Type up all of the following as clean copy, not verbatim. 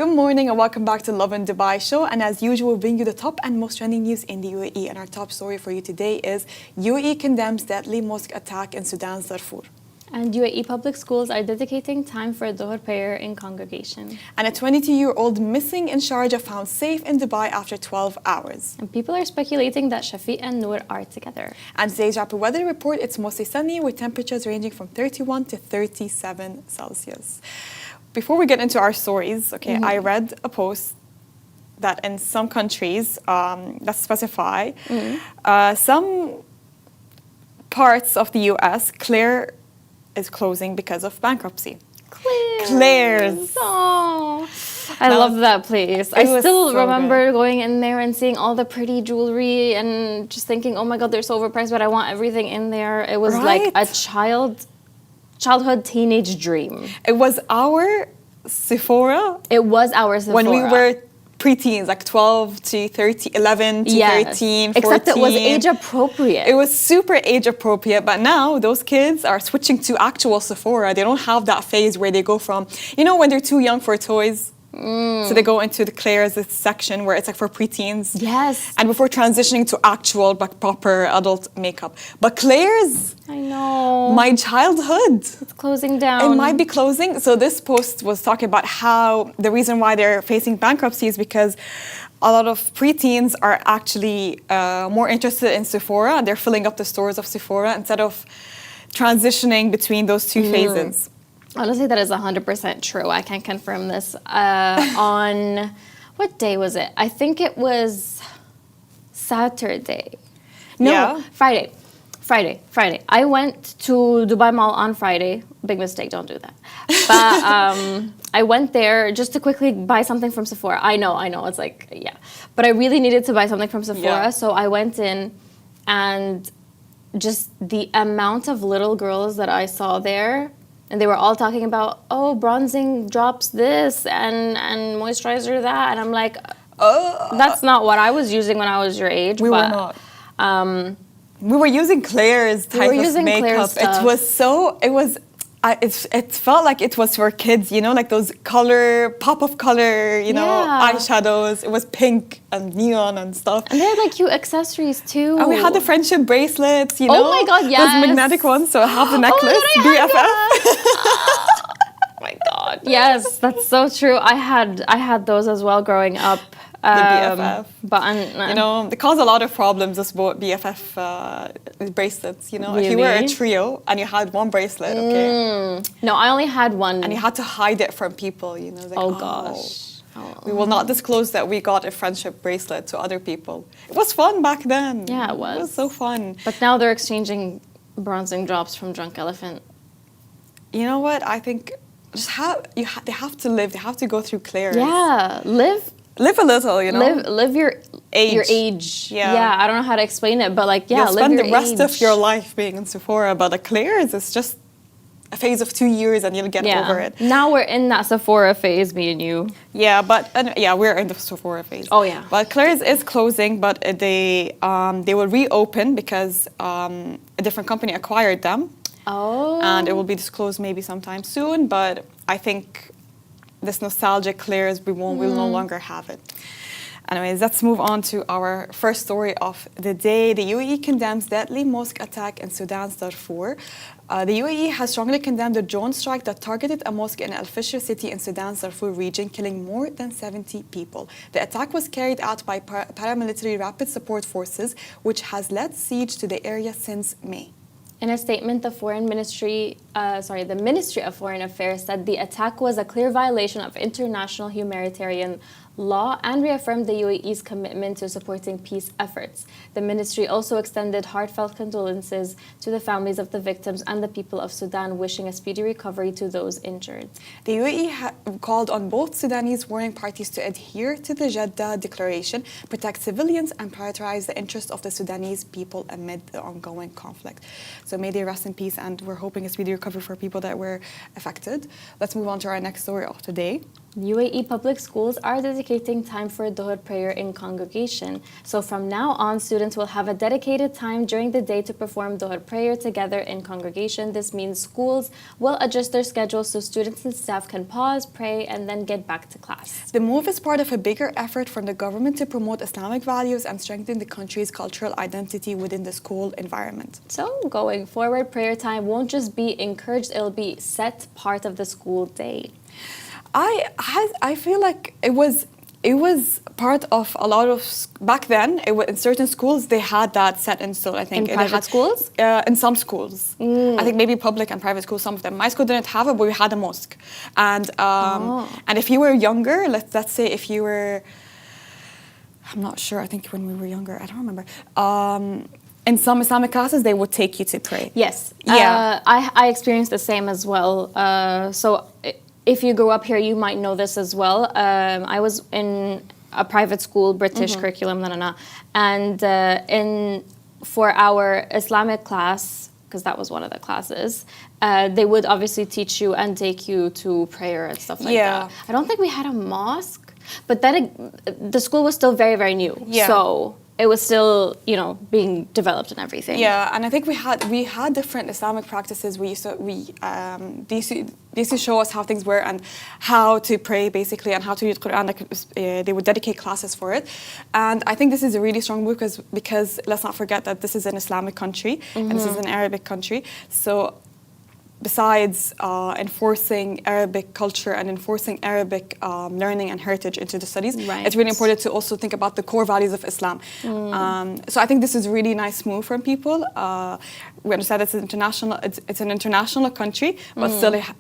Good morning and welcome back to Lovin Dubai Show. And as usual, we bring you the top and most trending news in the UAE. And our top story for you today is UAE condemns deadly mosque attack in Sudan's Darfur. And UAE public schools are dedicating time for Dhuhr prayer in congregation. And a 22-year-old missing in Sharjah found safe in Dubai after 12 hours. And people are speculating that Shafiq and Noor are together. And today's rapid weather report, it's mostly sunny with temperatures ranging from 31 to 37 Celsius. Before we get into our stories, I read a post that in some countries that specify some parts of the US, Claire is closing because of bankruptcy. Claire's. Oh, I love that place. I still so remember going in there and seeing all the pretty jewelry and just thinking, oh my God, they're so overpriced, but I want everything in there. It was like a childhood teenage dream. It was our Sephora. It was our Sephora. When we were preteens, like 12 to 13, 11 to 13, 14. Except it was age appropriate. It was super age appropriate, but now those kids are switching to actual Sephora. They don't have that phase where they go from, you know, when they're too young for toys. So they go into the Claire's section where it's like for preteens. Yes. And before transitioning to actual, like proper adult makeup. But Claire's, I know. my childhood. It's closing down. It might be closing. So this post was talking about how the reason why they're facing bankruptcy is because a lot of preteens are actually more interested in Sephora. And they're filling up the stores of Sephora instead of transitioning between those two phases. Honestly, that is 100% true. I can confirm this. On what day was it? I think it was Saturday. No, Friday. I went to Dubai Mall on Friday. Big mistake, don't do that. But I went there just to quickly buy something from Sephora. I know, it's like, yeah. But I really needed to buy something from Sephora, so I went in and just the amount of little girls that I saw there, and they were all talking about, oh, bronzing drops this and moisturizer that. And I'm like, that's not what I was using when I was your age. We were not. We were using Claire's type of makeup. It felt like it was for kids, you know, like those pop of color, you know, eyeshadows. It was pink and neon and stuff. And they had like cute accessories too. And we had the friendship bracelets, you know. Oh my God, yes. Those magnetic ones, so I have the necklace, BFF. Oh my God, yes, that's so true. I had those as well growing up. The BFF. But you know, they cause a lot of problems, this BFF bracelets, you know. Really? If you were a trio and you had one bracelet, No, I only had one. And you had to hide it from people, you know. Like, oh gosh. We will not disclose that we got a friendship bracelet to other people. It was fun back then. Yeah, it was. It was so fun. But now they're exchanging bronzing drops from Drunk Elephant. You know what? I think they have to live. They have to go through Claire's. Yeah, Live a little, you know. Live your age. Yeah, I don't know how to explain it, but like, you'll live spend your the rest age. of your life being in Sephora, but like Claire's is just a phase of 2 years and you'll get over it. Now we're in that Sephora phase, me and you. Yeah, but we're in the Sephora phase. Oh yeah. But Claire's is closing, but they will reopen because a different company acquired them. Oh. And it will be disclosed maybe sometime soon, but I think this nostalgic Claire's, we'll no longer have it. Anyways, let's move on to our first story of the day. The UAE condemns deadly mosque attack in Sudan's Darfur. The UAE has strongly condemned a drone strike that targeted a mosque in Fasher city in Sudan's Darfur region, killing more than 70 people. The attack was carried out by paramilitary rapid support forces, which has led siege to the area since May. In a statement, the Ministry of Foreign Affairs said the attack was a clear violation of international humanitarian law and reaffirmed the UAE's commitment to supporting peace efforts. The ministry also extended heartfelt condolences to the families of the victims and the people of Sudan, wishing a speedy recovery to those injured. The UAE called on both Sudanese warring parties to adhere to the Jeddah Declaration, protect civilians, and prioritize the interests of the Sudanese people amid the ongoing conflict. So may they rest in peace, and we're hoping a speedy recovery for people that were affected. Let's move on to our next story of the day. UAE public schools are dedicating time for Dhuhr prayer in congregation. So from now on, students will have a dedicated time during the day to perform Dhuhr prayer together in congregation. This means schools will adjust their schedules so students and staff can pause, pray, and then get back to class. The move is part of a bigger effort from the government to promote Islamic values and strengthen the country's cultural identity within the school environment. So going forward, prayer time won't just be encouraged, it'll be set part of the school day. I feel like it was part of a lot of back then. In certain schools they had that set in stone. I think in private schools. In some schools, I think maybe public and private schools. Some of them. My school didn't have it, but we had a mosque. And if you were younger, let's say if you were, I'm not sure. I think when we were younger, I don't remember. In some Islamic classes, they would take you to pray. Yes. Yeah. I experienced the same as well. If you grew up here, you might know this as well. I was in a private school, British curriculum, and for our Islamic class, because that was one of the classes, they would obviously teach you and take you to prayer and stuff like that. I don't think we had a mosque, but then the school was still very, very new. Yeah. So it was still, being developed and everything. Yeah, and I think we had different Islamic practices. They used to show us how things were and how to pray basically and how to read Quran. They would dedicate classes for it, and I think this is a really strong move because let's not forget that this is an Islamic country and this is an Arabic country. So besides enforcing Arabic culture and enforcing Arabic learning and heritage into the studies, it's really important to also think about the core values of Islam. So I think this is a really nice move from people. We understand it's an international country, but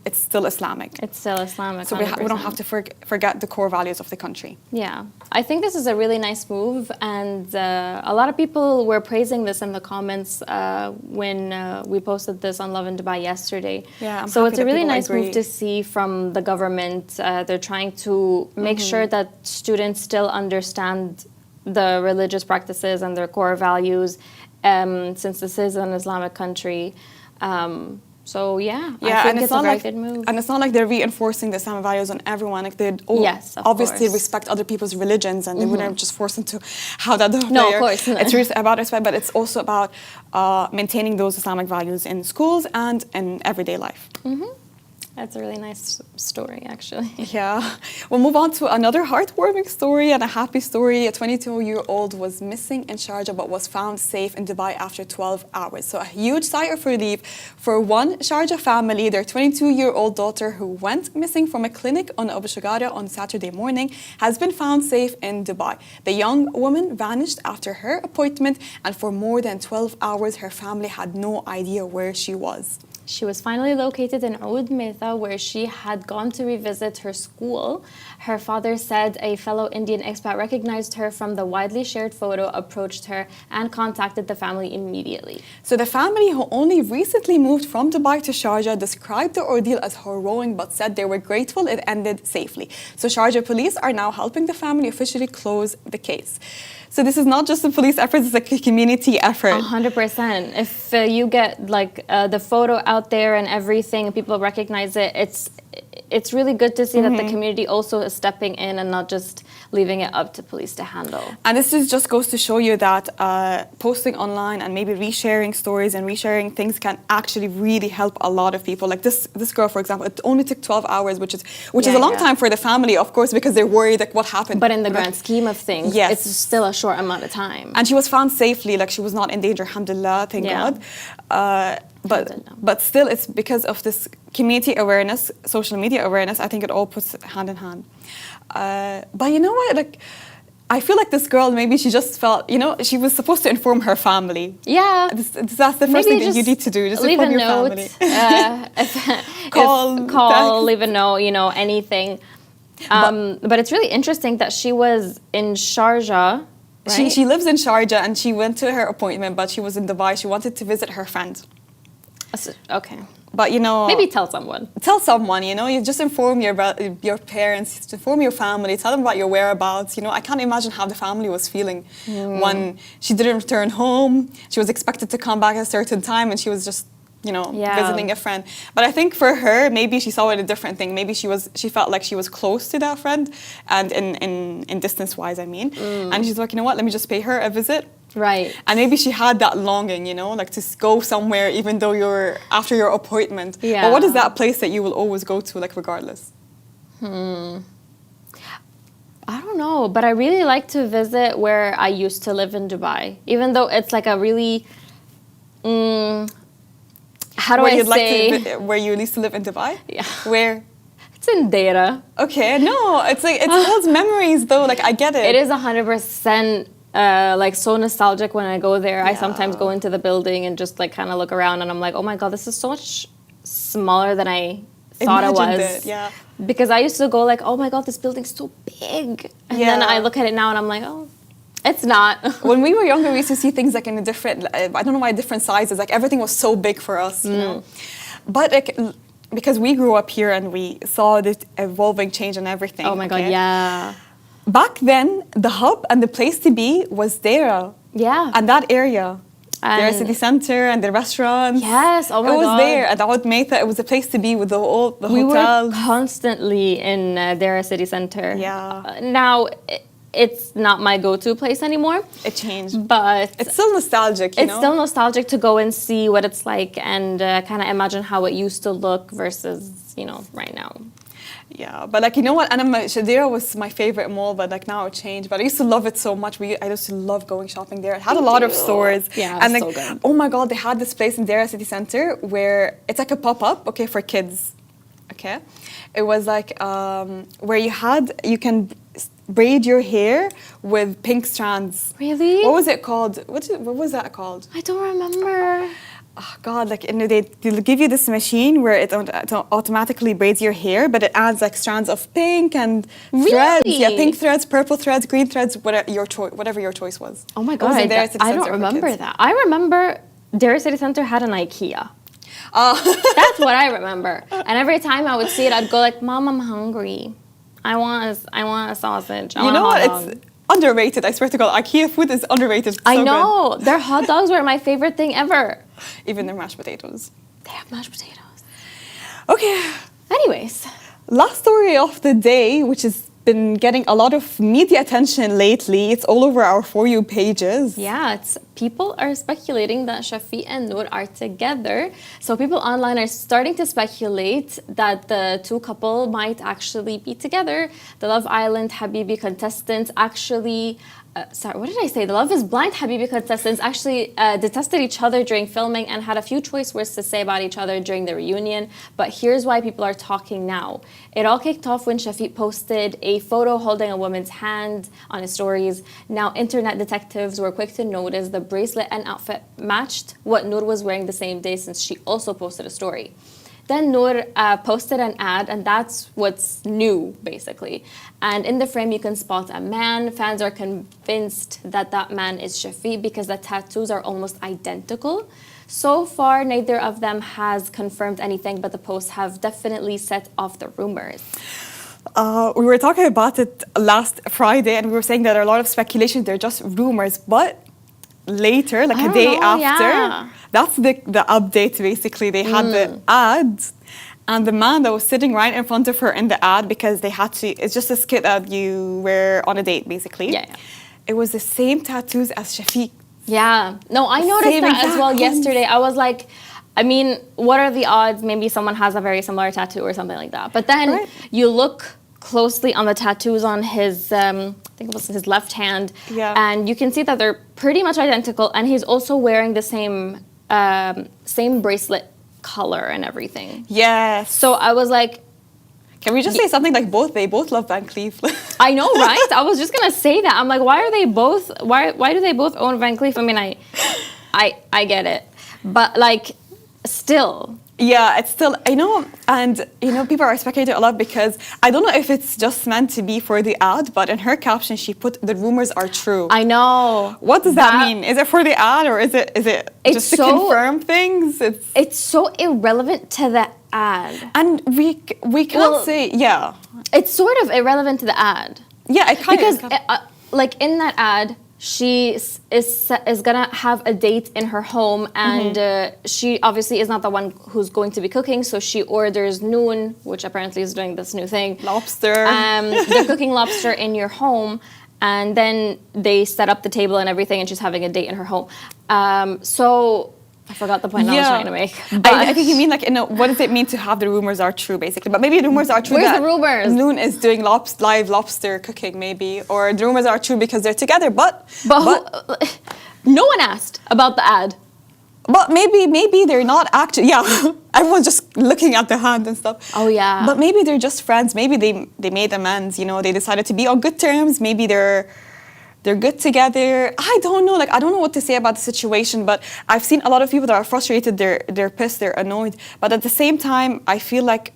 it's still Islamic. It's still Islamic. So we don't have to forget the core values of the country. Yeah, I think this is a really nice move, and a lot of people were praising this in the comments when we posted this on Lovin Dubai yesterday. Yeah, so it's a really nice move to see from the government. They're trying to make sure that students still understand the religious practices and their core values, since this is an Islamic country. So I think it's a very good move. And it's not like they're reinforcing the Islamic values on everyone. Like they obviously respect other people's religions, and they wouldn't just force them to how that. No, of course. It's really about respect, but it's also about maintaining those Islamic values in schools and in everyday life. That's a really nice story, actually. Yeah. We'll move on to another heartwarming story and a happy story. A 22-year-old was missing in Sharjah but was found safe in Dubai after 12 hours. So a huge sigh of relief for one Sharjah family. Their 22-year-old daughter, who went missing from a clinic on Abu Shagara on Saturday morning, has been found safe in Dubai. The young woman vanished after her appointment, and for more than 12 hours, her family had no idea where she was. She was finally located in Metha, where she had gone to revisit her school. Her father said a fellow Indian expat recognized her from the widely shared photo, approached her, and contacted the family immediately. So the family, who only recently moved from Dubai to Sharjah, described the ordeal as harrowing but said they were grateful it ended safely. So Sharjah police are now helping the family officially close the case. So this is not just a police effort, it's like a community effort. 100%. If you get the photo out there and everything, and people recognize it, it's really good to see that the community also is stepping in and not just leaving it up to police to handle. And this just goes to show you that posting online and maybe resharing stories and resharing things can actually really help a lot of people. Like this girl, for example, it only took 12 hours, which is a long time for the family, of course, because they're worried like what happened. But in the grand scheme of things, it's still a short amount of time. And she was found safely, like she was not in danger, alhamdulillah, thank God. But still, it's because of this community awareness, social media awareness. I think it all puts hand in hand. But you know what? Like, I feel like this girl, maybe she just felt, she was supposed to inform her family. Yeah. That's the first thing that you need to do. Just leave inform a your note, family. Call, leave a note, anything. But it's really interesting that she was in Sharjah. Right? She lives in Sharjah, and she went to her appointment, but she was in Dubai. She wanted to visit her friend. Okay. But maybe tell someone. Tell someone, you just inform your parents, inform your family, tell them about your whereabouts. I can't imagine how the family was feeling when she didn't return home. She was expected to come back at a certain time, and she was just visiting a friend. But I think for her, maybe she saw it a different thing. Maybe she felt like she was close to that friend, and in distance-wise, I mean. And she's like, you know what, let me just pay her a visit. Right. And maybe she had that longing, like to go somewhere even though you're after your appointment. Yeah. But what is that place that you will always go to, like regardless? I don't know, but I really like to visit where I used to live in Dubai, even though it's like a really, how do I say? Where you used to live in Dubai? Yeah. Where? It's in Dhuhr. Okay, no, it's like, it's holds memories though, like I get it. It is 100% like so nostalgic when I go there. Yeah. I sometimes go into the building and just like kind of look around and I'm like, oh my God, this is so much smaller than I thought it was. Yeah. Because I used to go like, oh my God, this building's so big. And then I look at it now and I'm like, oh, it's not. When we were younger, we used to see things like in a different, I don't know why, different sizes. Like everything was so big for us, you know. But like, because we grew up here and we saw this evolving change and everything. Oh my God, yeah. Back then, the hub and the place to be was there. Yeah. And that area. Their city center and the restaurants. Yes, oh my God. It was there at Oud Metha. It was a place to be with the hotels. We were constantly in their city center. Yeah. Now, it's not my go-to place anymore. It changed. But it's still nostalgic, you know? It's still nostalgic to go and see what it's like and kind of imagine how it used to look versus, right now. Yeah, but like, you know what? And Sharjah was my favorite mall, but like now it changed. But I used to love it so much. I used to love going shopping there. It had a lot of stores. Yeah, and like, so good. Oh my God, they had this place in Dhuhr city center where it's like a pop-up, okay, for kids. Okay, it was like where you can braid your hair with pink strands. Really? What was it called? What was that called? I don't remember. Oh God, like they'll give you this machine where it automatically braids your hair, but it adds like strands of pink and threads. Yeah, pink threads, purple threads, green threads, whatever your choice was. Oh my God, I don't remember that. I remember Dhuhr City Center had an IKEA. That's what I remember. And every time I would see it, I'd go like, Mom, I'm hungry. I want a sausage. You know what? It's underrated. I swear to God, IKEA food is underrated. It's I know. Their hot dogs were my favorite thing ever. Even their mashed potatoes. They have mashed potatoes. Okay. Anyways. Last story of the day, which has been getting a lot of media attention lately. It's all over our For You pages. Yeah, people are speculating that Shafi and Noor are together. So people online are starting to speculate that the two couple might actually be together. The Love Island Habibi contestants actually... what did I say? The Love is Blind Habibi contestants actually detested each other during filming and had a few choice words to say about each other during the reunion. But here's why people are talking now. It all kicked off when Shafiq posted a photo holding a woman's hand on his stories. Now, internet detectives were quick to notice the bracelet and outfit matched what Noor was wearing the same day since she also posted a story. Then Noor posted an ad, and that's what's new, basically. And in the frame, you can spot a man. Fans are convinced that that man is Shafi because the tattoos are almost identical. So far, neither of them has confirmed anything, but the posts have definitely set off the rumors. We were talking about it last Friday, and we were saying that there are a lot of speculation. They're just rumors, but later, like a day after, that's the update, basically. They had the ad, and the man that was sitting right in front of her in the ad, because they had to, it's just a skit that you wear on a date, basically. Yeah. It was the same tattoos as Shafiq. Yeah. No, I noticed that as well yesterday. I was like, I mean, what are the odds? Maybe someone has a very similar tattoo or something like that. But then you look closely on the tattoos on his, I think it was his left hand, and you can see that they're pretty much identical. And he's also wearing the same bracelet color and everything. Yes. So I was like, can we just say something like they both love Van Cleef? I know, right? I was just gonna say that. I'm like, why do they both own Van Cleef? I mean, I get it, but like, still. Yeah, it's still, I know, and people are speculating a lot because I don't know if it's just meant to be for the ad, but in her caption she put the rumors are true. I know. What does that mean? Is it for the ad or is it just to confirm things? It's so irrelevant to the ad. And we can't say, yeah. It's sort of irrelevant to the ad. Yeah, it kind of. Because like in that ad, she is gonna have a date in her home, and she obviously is not the one who's going to be cooking, so she orders noon, which apparently is doing this new thing. Lobster. They're cooking lobster in your home, and then they set up the table and everything, and she's having a date in her home. So I forgot the point I was trying to make. But I think you mean like, what does it mean to have the rumors are true, basically? But maybe the rumors are true. Where's that the rumors? Noon is doing live lobster cooking, maybe, or the rumors are true because they're together. But no one asked about the ad. But maybe they're not actually. Yeah, everyone's just looking at their hand and stuff. Oh yeah. But maybe they're just friends. Maybe they made amends. They decided to be on good terms. Maybe they're good together. I don't know. I don't know what to say about the situation, but I've seen a lot of people that are frustrated, they're pissed, they're annoyed. But at the same time, I feel like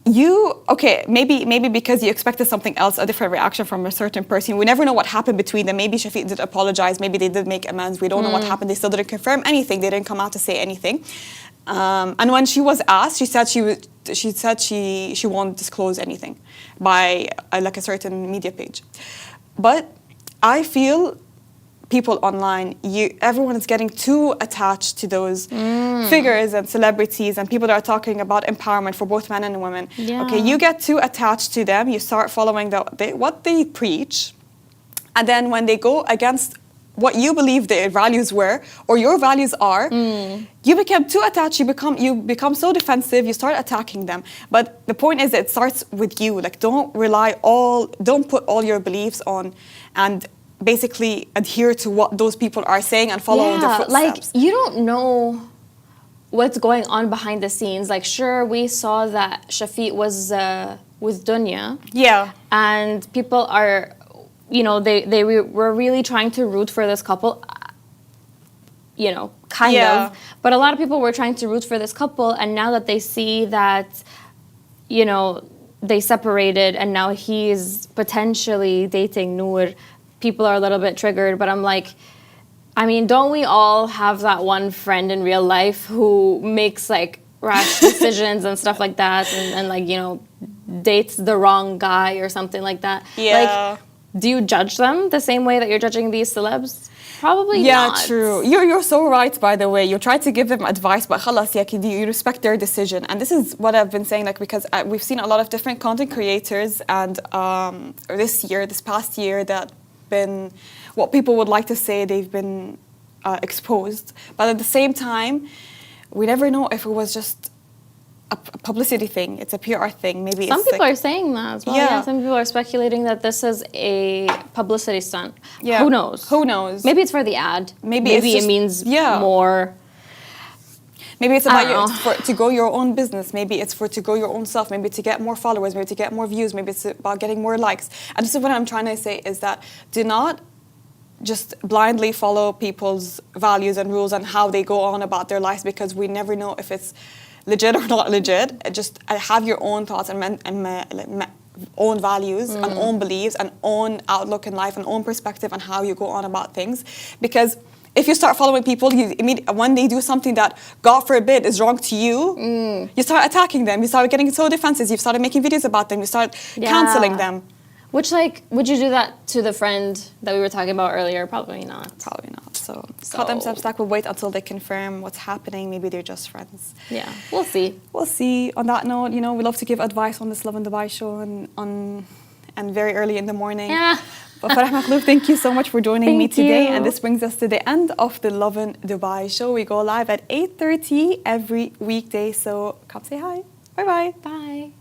maybe because you expected something else, a different reaction from a certain person. We never know what happened between them. Maybe Shafiq did apologize. Maybe they did make amends. We don't know what happened. They still didn't confirm anything. They didn't come out to say anything. And when she was asked, she said she won't disclose anything by a certain media page. But I feel people online, everyone is getting too attached to those figures and celebrities and people that are talking about empowerment for both men and women. Yeah. Okay, you get too attached to them, you start following what they preach, and then when they go against what you believe their values were or your values are, you become too attached, you become so defensive, you start attacking them. But the point is that it starts with you. Don't put all your beliefs on and basically adhere to what those people are saying and follow their footsteps. You don't know what's going on behind the scenes. Sure, we saw that Shafiq was with Dunya. Yeah. And people are, they were really trying to root for this couple, kind of. But a lot of people were trying to root for this couple, and now that they see that, they separated and now he's potentially dating Noor, people are a little bit triggered. But I'm like, don't we all have that one friend in real life who makes rash decisions and stuff like that, and dates the wrong guy or something like that? Yeah. Do you judge them the same way that you're judging these celebs? Probably not. Yeah, true. You're so right, by the way. You try to give them advice, but khalas, you respect their decision. And this is what I've been saying, because we've seen a lot of different content creators, and this past year, that been what people would like to say they've been exposed. But at the same time, we never know if it was just a publicity thing. It's a PR thing. Maybe some people are saying that as well. Yeah, some people are speculating that this is a publicity stunt. Yeah. Who knows? Maybe it's for the ad. Maybe it means more. Maybe it's about to grow your own business. Maybe it's to grow your own self. Maybe to get more followers. Maybe to get more views. Maybe it's about getting more likes. And this is what I'm trying to say, is that do not just blindly follow people's values and rules and how they go on about their lives, because we never know if it's legit or not legit. Just have your own thoughts and own values and own beliefs and own outlook in life and own perspective on how you go on about things. Because if you start following people, when they do something that, God forbid, is wrong to you, you start attacking them. You start getting so defensive. You started making videos about them. You start canceling them. Which, would you do that to the friend that we were talking about earlier? Probably not. Probably not. So cut themselves back. We'll wait until they confirm what's happening. Maybe they're just friends. Yeah, we'll see. We'll see. On that note, we love to give advice on this Lovin Dubai show and very early in the morning. Yeah. But Farah Makhlouf, thank you so much for joining me today. And this brings us to the end of the Lovin Dubai show. We go live at 8:30 every weekday. So come say hi. Bye-bye. Bye.